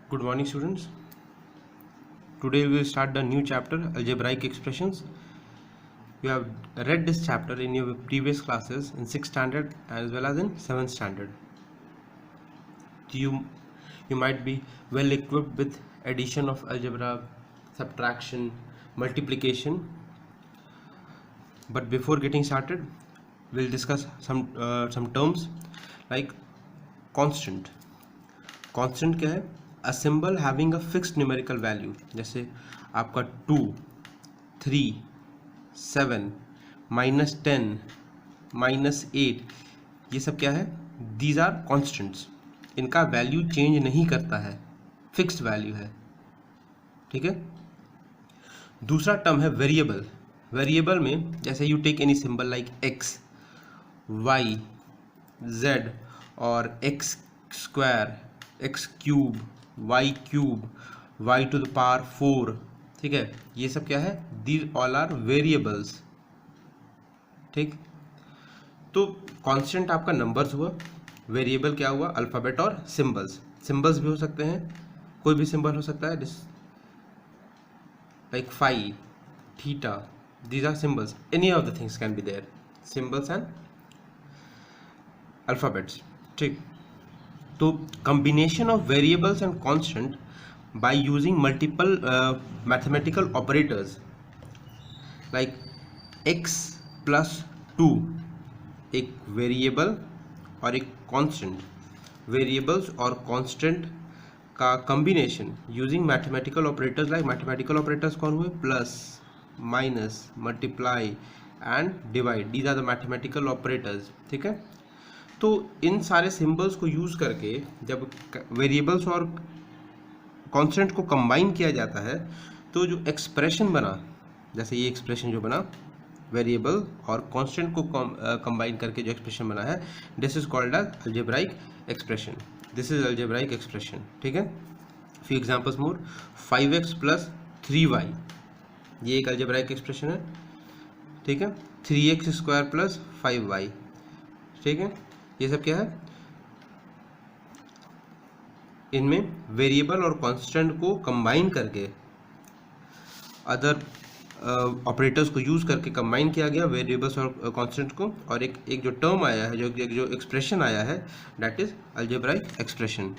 Good morning, students. Today we will start the new chapter, algebraic expressions. You have read this chapter in your previous classes in 6th standard as well as in 7th standard. You might be well equipped with addition of algebra, subtraction, multiplication. But before getting started, we'll discuss some terms like constant. Constant क्या है? A symbol having a fixed numerical value. जैसे आपका 2, 3, 7, -10, -8, ये सब क्या है? These are constants. इनका value change नहीं करता है, फिक्स्ड वैल्यू है. ठीक है. दूसरा टर्म है वेरिएबल. वेरिएबल में जैसे you take any symbol like x, y, z और x square, x cube, y cube, y to the power 4. ठीक है, ये सब क्या है? These all are variables. ठीक. तो कांस्टेंट आपका नंबर्स हुआ, वेरिएबल क्या हुआ? अल्फ़ाबेट और सिंबल्स. सिंबल्स भी हो सकते हैं, कोई भी सिंबल हो सकता है, like phi, theta, these are symbols. Any of the things can be there, symbols and alphabets. ठीक. तो combination of variables and constant by using multiple mathematical operators like x plus 2, एक वेरिएबल और एक constant. Variables और constant का combination using mathematical operators. Like mathematical operators कौन हुए? Plus, minus, multiply and divide. These are the mathematical operators. ठीक है. तो इन सारे सिंबल्स को यूज़ करके जब वेरिएबल्स और कांस्टेंट को कंबाइन किया जाता है तो जो एक्सप्रेशन बना, जैसे ये एक्सप्रेशन जो बना वेरिएबल और कांस्टेंट को कंबाइन करके जो एक्सप्रेशन बना है, this is called as algebraic expression. This is algebraic expression. ठीक है. फ्यू एग्जांपल्स मोर. 5x प्लस 3y, ये एक अलजेब्राइक एक्सप्रेशन है. ठीक है. 3x square plus 5y. ठीक है. ये सब क्या है? इनमें वेरिएबल और कांस्टेंट को कंबाइन करके अदर ऑपरेटर्स को यूज करके कंबाइन किया गया वेरिएबल्स और कांस्टेंट को, और एक जो टर्म आया है, जो एक्सप्रेशन आया है, दैट इज अलजेब्राइक एक्सप्रेशन.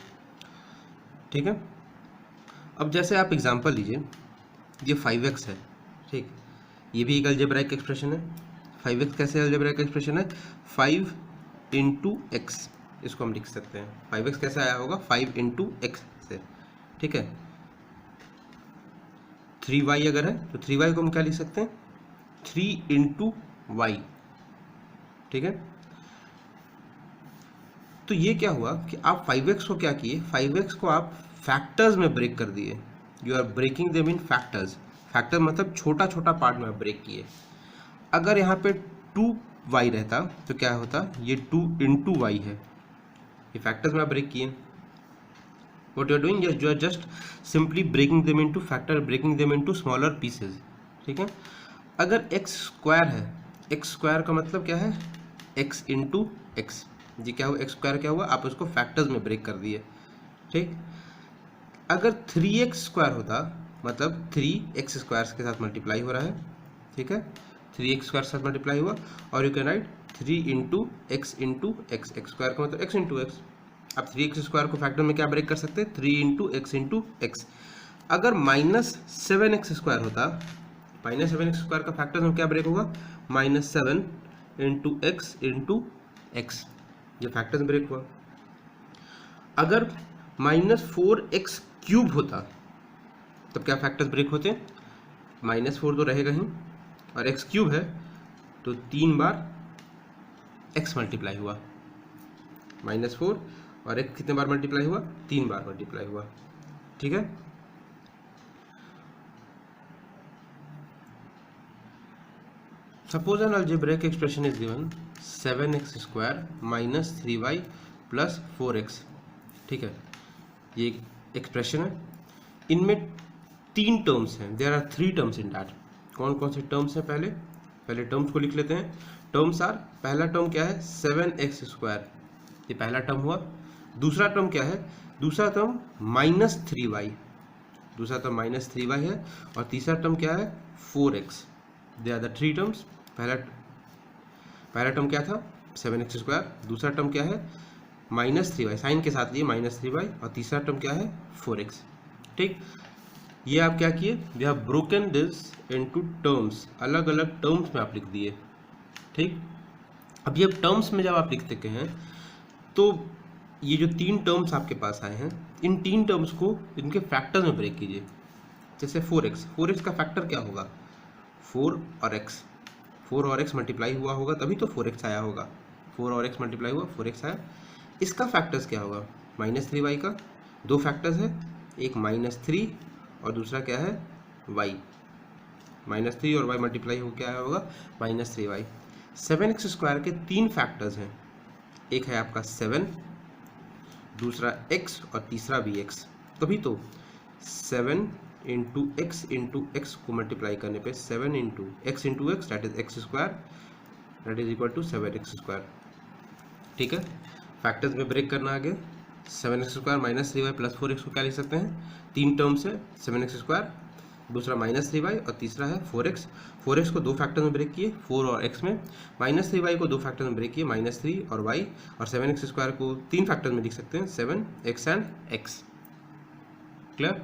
ठीक है. अब जैसे आप एग्जांपल लीजिए, ये 5x है. ठीक. ये भी एक अलजेब्राइक एक्सप्रेशन है. 5x कैसे अलजेब्राइक एक्सप्रेशन है? 5 इंटू एक्स, इसको हम लिख सकते हैं. 5x कैसे आया होगा? 5 इंटू एक्स से. ठीक है. 3y अगर है तो 3y को हम क्या लिख सकते हैं? 3 इंटू वाई. ठीक है. तो ये क्या हुआ कि आप 5x को क्या किए? 5x को आप फैक्टर्स में ब्रेक कर दिए. You are breaking them in factors. Factor मतलब छोटा छोटा पार्ट में आप ब्रेक किए. अगर यहाँ पे 2y रहता तो क्या होता? ये 2 इंटू वाई है. ये फैक्टर्स में आप ब्रेक किए. What you are doing, you are just simply breaking them into factor, breaking them into smaller pieces. ठीक है. अगर x स्क्वायर है, x स्क्वायर का मतलब क्या है? x into x. जी क्या हुआ? x स्क्वायर क्या हुआ? आप उसको फैक्टर्स में ब्रेक कर दिए. ठीक. अगर 3x स्क्वायर होता मतलब 3x स्क्वायर के साथ मल्टीप्लाई हो रहा है. ठीक है. 3x स्क्वायर के साथ मल्टीप्लाई हुआ, और you can write 3 into x into x. X square का मतलब x इंटू एक्स. आप 3x स्क्वायर को फैक्टर में क्या ब्रेक कर सकते हैं? 3 इंटू एक्स इंटू एक्स. अगर -7x स्क्वायर होता, -7x स्क्वायर का फैक्टर में क्या ब्रेक होगा? -7 इंटू एक्स इंटू एक्स. ये फैक्टर्स ब्रेक हुआ. अगर -4x क्यूब होता तब क्या फैक्टर्स ब्रेक होते? -4 तो रहेगा ही, और x क्यूब है तो 3 बार x मल्टीप्लाई हुआ. -4 और x कितने बार मल्टीप्लाई हुआ? 3 बार मल्टीप्लाई हुआ. ठीक है. Suppose an algebraic expression is given 7x square minus 3y plus 4x. ठीक है. ये एक एक्सप्रेशन है. इनमें 3 टर्म्स हैं. There are 3 terms in that. कौन कौन से टर्म्स हैं? पहले टर्म्स को लिख लेते हैं. टर्म्स आर, पहला टर्म क्या है? 7x स्क्वायर, ये पहला टर्म हुआ. दूसरा टर्म क्या है? दूसरा टर्म -3y, दूसरा टर्म -3y है, और तीसरा टर्म क्या है 4x। They are the three terms. पहला टर्म क्या था 7x², दूसरा टर्म क्या है -3y, साइन के साथ लिए -3y, और तीसरा टर्म क्या है 4x। ठीक, ये आप क्या किए, we have broken this into terms, अलग अलग टर्म्स में आप लिख दिए। ठीक, अब ये टर्म्स में जब आप लिखते हैं तो ये जो 3 टर्म्स आपके पास आए हैं, इन 3 टर्म्स को इनके फैक्टर्स में ब्रेक कीजिए। जैसे 4x का फैक्टर क्या होगा 4 और x, 4 और x मल्टीप्लाई हुआ होगा तभी तो 4x आया होगा, 4 और x मल्टीप्लाई हुआ 4x आया। इसका फैक्टर्स क्या होगा -3y का, 2 फैक्टर्स है, एक -3 और दूसरा क्या है y, -3 और y मल्टीप्लाई हो क्या होगा -3y। 7x² के 3 फैक्टर्स हैं, एक है आपका 7, दूसरा x और तीसरा भी x, तभी तो 7 इंटू x को मल्टीप्लाई करने पे 7 into x that is x² that is equal to 7x²। ठीक है, फैक्टर्स में ब्रेक करना आगे। 7x² -3y प्लस 4x को क्या लिख सकते हैं, 3 टर्म्स है 7x², दूसरा -3y और तीसरा है 4x। 4x को 2 फैक्टर में ब्रेक किए 4 और x में, -3y को 2 फैक्टर में ब्रेक किए -3 और y, और 7x² को 3 फैक्टर में लिख सकते हैं 7x एंड x। क्लियर।